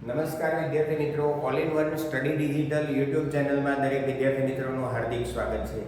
નમસ્કાર વિદ્યાર્થી મિત્રો, all in one study digital YouTube ચેનલમાં દરેક વિદ્યાર્થી મિત્રોનું હાર્દિક સ્વાગત છે.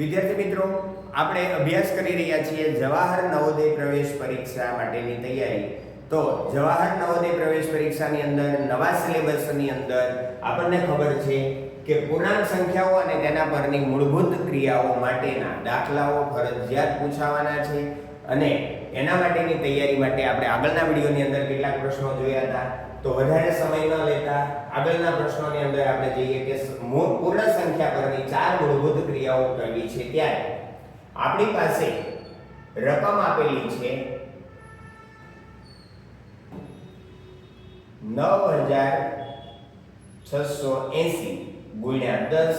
વિદ્યાર્થી મિત્રો, આપણે અભ્યાસ કરી રહ્યા છીએ જવાહર નવોદય પ્રવેશ પરીક્ષા માટેની તૈયારી. તો જવાહર નવોદય પ્રવેશ પરીક્ષાની અંદર નવા સિલેબસની અંદર આપણને ખબર છે કે પૂર્ણાંક સંખ્યાઓ અને તેના પરની મૂળભૂત ક્રિયાઓ માટેના દાખલાઓ ફરજિયાત પૂછાવાના છે અને એના માટેની તૈયારી માટે આપણે આગળના વિડીયોની અંદર કેટલાક પ્રશ્નો જોયા હતા. તો વધારે સમય ન લેતા આગળના પ્રશ્નોની અંદર આપણે જોઈએ કે પૂર્ણ સંખ્યા પરની ચાર મૂળભૂત ક્રિયાઓ કરવી છે. ત્યારે આપણી પાસે રકમ આપેલી છે 9680 ગુણ્યા 10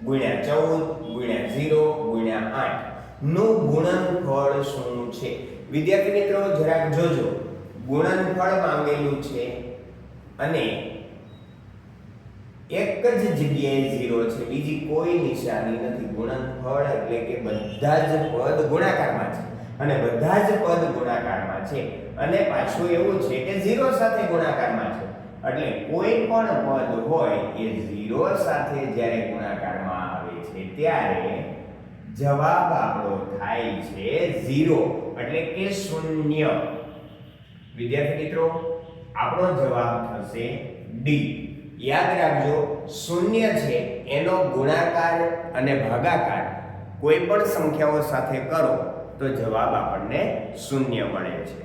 ગુણ્યા 14 ગુણ્યા 0 ગુણ્યા 8 નું ગુણનફળ શું છે? વિદ્યાર્થી મિત્રો, જરાક જોજો. ગુણનફળ માંગેલું છે અને એક જ જગ્યાએ 0 છે, બીજી કોઈ નિશાની નથી. ગુણનફળ એટલે કે બધા જ પદ ગુણાકારમાં છે અને બધા જ પદ ગુણાકારમાં છે અને પાછું એવું છે કે 0 સાથે ગુણાકારમાં છે. એટલે કોઈ પણ પદ હોય એ 0 સાથે જ્યારે ગુણાકારમાં આવે છે ત્યારે જવાબ આપણો થાય છે 0 એટલે કે 0. વિદ્યાર્થી મિત્રો, આપણો જવાબ થશે ડી. યાદ રાખજો, 0 છે એનો ગુણાકાર અને ભાગાકાર કોઈ પણ સંખ્યાઓ સાથે કરો તો જવાબ આપણને 0 મળે છે.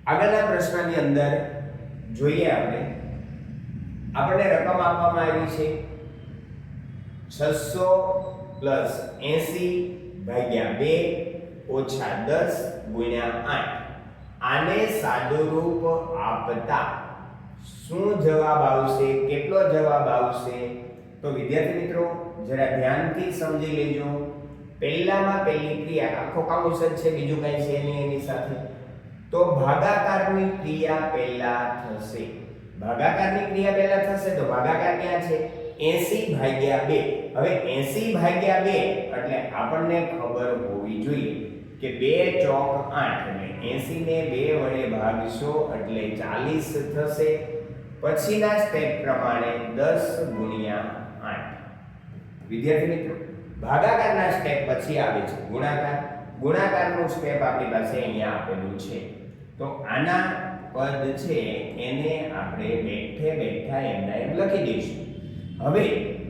આગળના પ્રશ્નની અંદર જોઈએ આપણને રકમ આપવામાં આવી છે 600 + 80 / 2 - 10 × 8. આને સાદુરૂપ આપતા શું જવાબ આવશે? કેટલો જવાબ આવશે? તો વિદ્યાર્થી મિત્રો, જરા ધ્યાનથી સમજી લેજો. પહેલામાં પહેલી ક્રિયા આખો કાઉન્સ જ છે, બીજું કઈ છે નહીં એની સાથે. તો ભાગાકારની ક્રિયા પહેલા થશે. ભાગાકારની ક્રિયા પહેલા થશે તો ભાગાકાર ક્યાં છે? 80/2. હવે 80/2 એટલે આપણને ખબર હોવી જોઈએ કે 2 ચોક 8 એટલે 80 ને 2 વડે ભાગશો એટલે 40 થશે. પછીના સ્ટેપ પ્રમાણે 10 × 8. વિદ્યાર્થી મિત્રો, ભાગાકારના સ્ટેપ પછી આવે છે ગુણાકાર. ગુણાકારનું સ્ટેપ આપણી પાસે અહીંયા આપેલું છે. તો આના પદ છે એને આપણે બેઠે બેઠા એમના એમ લખી દઈશું. હવે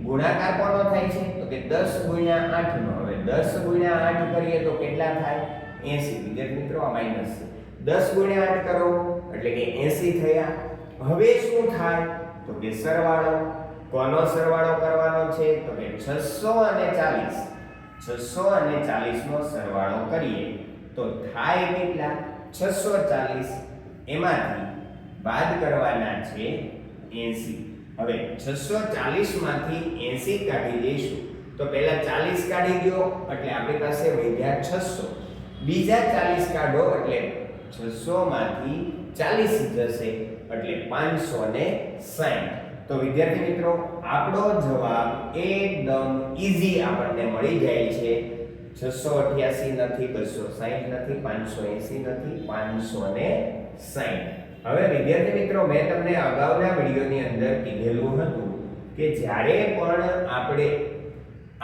ગુણાકાર કોનો થાય છે? તો કે 10 × 8 નો. હવે 10 × 8 કરીએ તો કેટલા થાય? 80. વિદ્યાર્થી મિત્રો, આ માઈનસ છે. 10 × 8 કરો એટલે કે 80 થયા. હવે શું થાય? તો કે સરવાળો. કોનો સરવાળો કરવાનો છે? તો કે 600 અને 40. 600 અને 40 નો સરવાળો કરીએ તો થાય કેટલા? 640. એમાંથી બાદ કરવાના છે 80. હવે 640 માંથી 80 કાઢી દઈશું તો પહેલા 40 કાઢી દો એટલે આપણી પાસે વધ્યા 600. બીજા 40 કાઢો એટલે 600 માંથી 40 જશે એટલે 560. તો વિદ્યાર્થી મિત્રો, આપણો જવાબ એકદમ ઈઝી આપણને મળી જાય છે. 688 નથી, 260 નથી, 580 નથી, 560. હવે વિદ્યાર્થી મિત્રો, મેં તમને અગાઉના વિડીયોની અંદર કીધેલું હતું કે જ્યારે પણ આપણે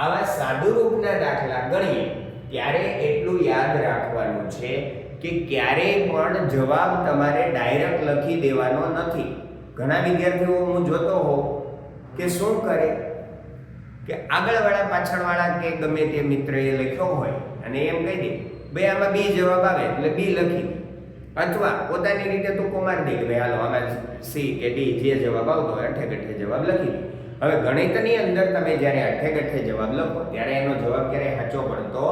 આવા સાદુરૂપના દાખલા ગણીએ ત્યારે એટલું યાદ રાખવાનું છે કે ક્યારેય પણ જવાબ તમારે ડાયરેક્ટ લખી દેવાનો નથી. ઘણા વિદ્યાર્થીઓ હું જોતો હોઉં કે શું કરે કે આગળવાળા પાછળવાળા કે ગમે તે મિત્રએ લખ્યો હોય અને એમ કહી દે ભાઈ આમાં બી જવાબ આવે એટલે બી લખી દે, અથવા પોતાની રીતે તુક્કો મારી દે કે ભાઈ હાલો આમાં સી કે ડી જે જવાબ આવતો હોય અઠે ગઠ્ઠે જવાબ લખી દે. હવે ગણિતની અંદર તમે જ્યારે અઠે ગઠ્ઠે જવાબ લખો ત્યારે એનો જવાબ ક્યારેય સાચો પડતો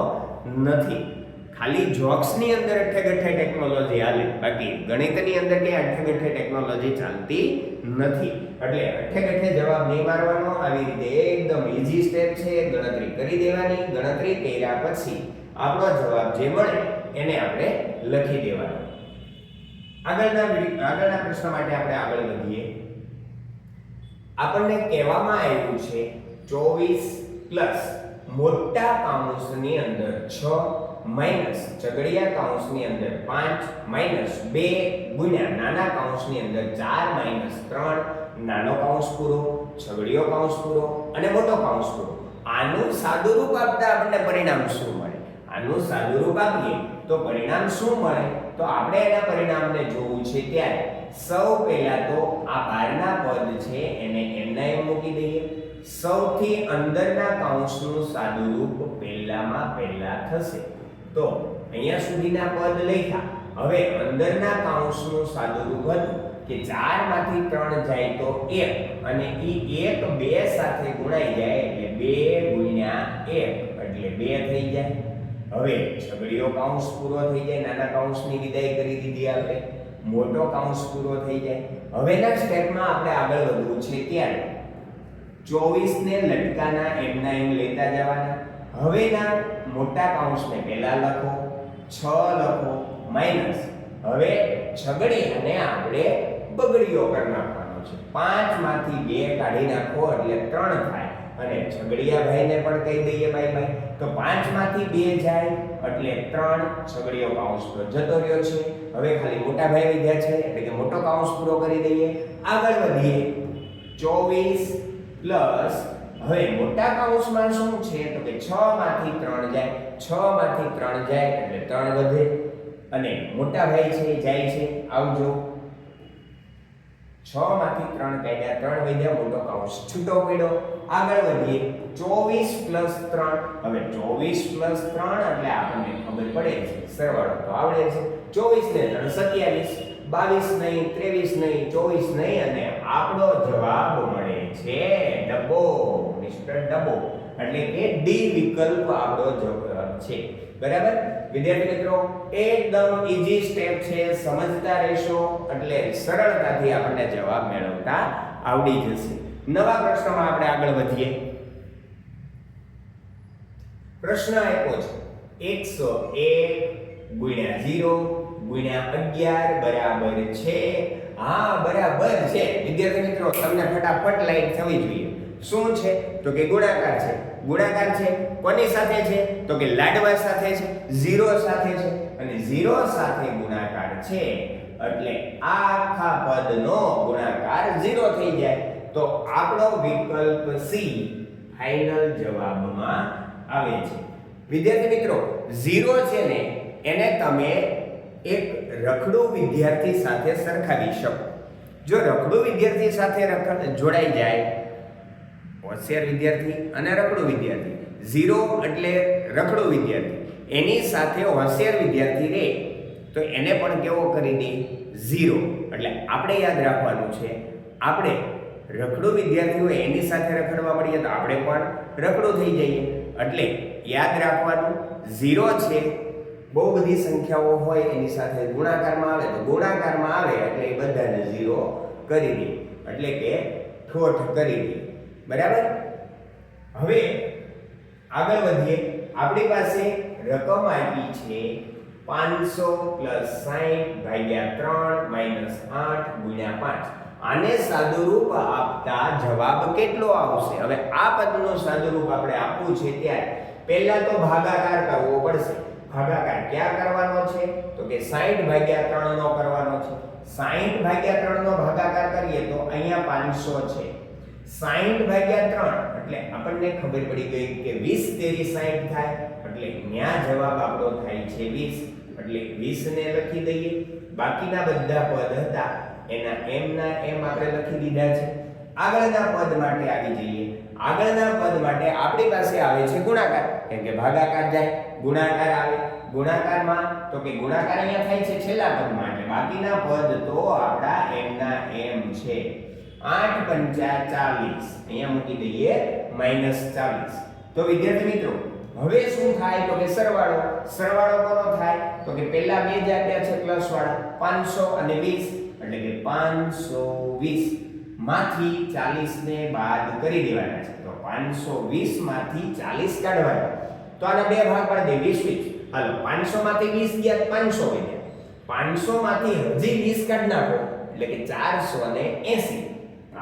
નથી. ખાલી જોક્સની અંદર અઠે ગઠ્ઠે ટેકનોલોજી હાલે, બાકી ગણિતની અંદર કે અઠે ગઠ્ઠે ટેકનોલોજી ચાલતી નથી. એટલે અઠે ગઠ્ઠે જવાબ નહીં મારવાનો. આવી રીતે એકદમ ઈઝી સ્ટેપ છે, ગણતરી કરી દેવાની. ગણતરી કર્યા પછી આપણો જવાબ જે મળે એને આપણે લખી દેવાનો. આગળના પ્રશ્ન માટે આપણે આગળ વધીએ. આપણને કહેવામાં આવ્યું છે 24 પ્લસ મોટા કૌંસની અંદર 6 માઈનસ છગડીયા કૌંસની અંદર 5 માઈનસ 2 ગુણ્યા નાના કૌંસની અંદર 4 માઈનસ 3 નાનો કૌંસ પૂરો, છગડીયો કૌંસ પૂરો અને મોટો કૌંસ પૂરો. આનું સાદું રૂપ આપતા આપણને પરિણામ શું મળે? આનું સાદું રૂપ આપીએ તો પરિણામ શું મળે? તો આપણે એના પરિણામને જોવું છે ત્યારે સૌ પહેલા તો આ બહારના પદ છે એને એમના એમ મૂકી દઈએ. સૌથી અંદરના કૌંસનું સાદું રૂપ પહેલામાં પહેલા થશે. તો અહીંયા સુધીના પદ લખ્યા. હવે અંદરના કૌંસનું સાદું રૂપ હતું કે 4 માંથી 3 જાય તો 1 અને ઈ 1 2 સાથે ગુણાઈ જાય એટલે 2 ગુણ્યા 1 એટલે 2 થઈ જાય. હવે છગડીયો કૌંસ પૂરો થઈ જાય, નાના કૌંસની વિદાય કરી દીધી આપણે, મોટો કૌંસ પૂરો થઈ જાય. હવેના સ્ટેપમાં આપણે આગળ વધવું છે ત્યારે 24 ને લટકાના એમના એમ લેતા જવાના. હવેના મોટા કૌંસને પહેલા લખો, 6 લખો માઈનસ. હવે છગડીયાને આપણે બગડીયો કરી નાખવાનો છે. 5 માંથી 2 કાઢી નાખો એટલે 3 થાય અને છગડીયા ભાઈને પણ કહી દઈએ બાય બાય. તો 5 માંથી 2 જાય એટલે 3, છગડીયો કૌંસ તો જતો રહ્યો છે. હવે ખાલી મોટા ભાઈ વધ્યા છે એટલે કે મોટો કૌંસ પૂરો કરી દઈએ. આગળ વધીએ 24 પ્લસ હવે મોટા કૌંસમાં શું છે તો કે 6 માંથી 3 જાય, 6 માંથી 3 જાય એટલે 3 વધે અને મોટા ભાઈ છે જાય છે આવજો. 6 માંથી 3 કાઢ્યા, 3 વધ્યા, મોટો કૌંસ છૂટો પડ્યો. આગળ વધીએ 24 + 3. હવે 24 + 3 એટલે આપણને ખબર પડે છે, સરવાળો તો આવડે છે. 24 ને 3 27, 22 નહીં, 23 નહીં, 24 નહીં અને આપણો જવાબ મળે છે ડબ્બો, મિસ્ટર ડબ્બો. એટલે કે ડી વિકલ્પ આપણો જવાબ છે. બરાબર વિદ્યાર્થી મિત્રો, એકદમ ઈઝી સ્ટેપ છે, સમજતા રહેશો એટલે સરળતાથી આપણને જવાબ મેળવતા આવડી જશે. નવા પ્રશ્નમાં આપણે આગળ વધીએ. પ્રશ્ન આપ્યો છે 101 ગુણ્યા 0 ગુણ્યા 11 બરાબર છે. હા બરાબર છે વિદ્યાર્થી મિત્રો, તમને ફટાફટ લાઈટ થવી જોઈએ. શું છે તો કે ગુણાકાર છે. ગુણાકાર છે કોની સાથે છે તો કે લાડવા સાથે છે, 0 સાથે છે અને 0 સાથે ગુણાકાર છે એટલે આ આખા પદનો ગુણાકાર 0 થઈ જાય. તો આપણો વિકલ્પ સી ફાઇનલ જવાબમાં આવે છે. વિદ્યાર્થી મિત્રો 0 છે ને એને તમે એક રખડું વિદ્યાર્થી સાથે સરખાવી શકો. જો રખડું વિદ્યાર્થી સાથે જોડાઈ જાય, હોશિયાર વિદ્યાર્થી અને રખડું વિદ્યાર્થી, 0 એટલે રખડું વિદ્યાર્થી, એની સાથે હોશિયાર વિદ્યાર્થી રહે તો એને પણ કેવો કરી દે 0. એટલે આપણે યાદ રાખવાનું છે, આપણે રખડું વિદ્યાર્થી હોય એની સાથે રખડવા મળીએ તો આપણે પણ રખડું થઈ જઈએ. એટલે યાદ રાખવાનું 0 છે, બહુ બધી સંખ્યાઓ હોય એની સાથે ગુણાકારમાં આવે તો ગુણાકારમાં આવે એટલે એ બધાને 0 કરી દે, એટલે કે ઠોઠ કરી દે. બરાબર. હવે આગળ વધીએ. આપણી પાસે રકમ આપી છે 500 + 60 ભાગ્યા 3 - 8 ગુણ્યા 5. આને સાદુરૂપ આપતા જવાબ કેટલો આવશે? હવે આ પદનું સાદુરૂપ આપણે આપવું છે ત્યારે પહેલા તો ભાગાકાર કરવો પડશે. ભાગાકાર ક્યાં કરવાનો છે તો કે 60 ભાગ્યા 3 નો કરવાનો છે. 60 ભાગ્યા 3 નો ભાગાકાર કરીએ તો અહીંયા 500 છે. 60 ભાગ્યા 3 એટલે આપણને ખબર પડી ગઈ કે 20 તેરી 60 થાય એટલે ન્યા જવાબ આપણો થાય છે 20. એટલે 20 ને લખી દઈએ. બાકીના બધા પદ હતા એના એમના એમ આપણે લખી દીધા છે. આગળના પદ માટે આવી જઈએ. આગળના પદ માટે આપણી પાસે આવે છે ગુણાકાર, કેમ કે ભાગાકાર જાય ગુણાકાર આવે. ગુણાકારમાં તો કે ગુણાકાર અહીંયા થાય છે છેલ્લા પદમાં, એટલે બાકીના પદ તો આપણા એમના એમ છે. 8 પંચા 40, અહીંયા મૂકી દઈએ -40. તો વિદ્યાર્થી મિત્રો હવે શું થાય તો કે સરવાળો. સરવાળો કોનો થાય તો કે પહેલા બે જ આપ્યા છે પ્લસ વાળા 500 અને 20, એટલે કે 520 માંથી 40 ને બાદ કરી દેવાના છે. તો 520 માંથી 40 કાઢવાના. તો આના બે ભાગ પાડી દે 20 20. હાલો 500 માંથી 20 ગયા 500 વધ્યા. 500 માંથી હજી 20 કાઢ નાખો એટલે કે 480.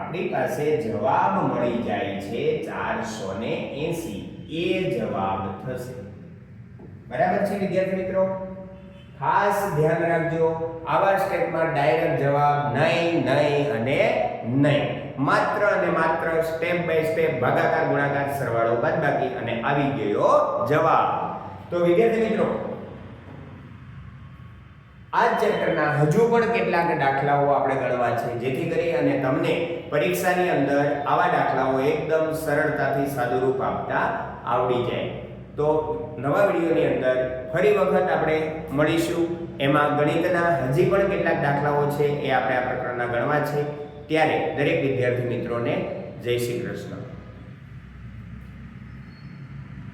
આપણી પાસે જવાબ મળી જાય છે 480. એ જવાબ થશે. બરાબર છે વિદ્યાર્થી મિત્રો? ખાસ ધ્યાન રાખજો, આવા સ્ટેપમાં ડાયરેક્ટ જવાબ નહીં, નહીં અને નહીં. માત્ર અને માત્ર સ્ટેપ બાય સ્ટેપ ભાગાકાર, ગુણાકાર, સરવાળો, બાદબાકી અને આવી ગયો જવાબ. તો વિદ્યાર્થી મિત્રો, આ ચેપ્ટરના હજુ પણ કેટલાક દાખલાઓ આપણે ગણવા છે, જેથી કરી અને તમને પરીક્ષાની અંદર આવા દાખલાઓ એકદમ સરળતાથી સાદુરૂપ આપતા આવડી જાય. તો નવા વિડીયોની અંદર ફરી વખત આપણે મળીશું. એમાં ગણિતના હજી પણ કેટલાક દાખલાઓ છે એ આપણે આ પ્રકારના ગણવા છે. ત્યારે દરેક વિદ્યાર્થી મિત્રોને જય શ્રી કૃષ્ણ.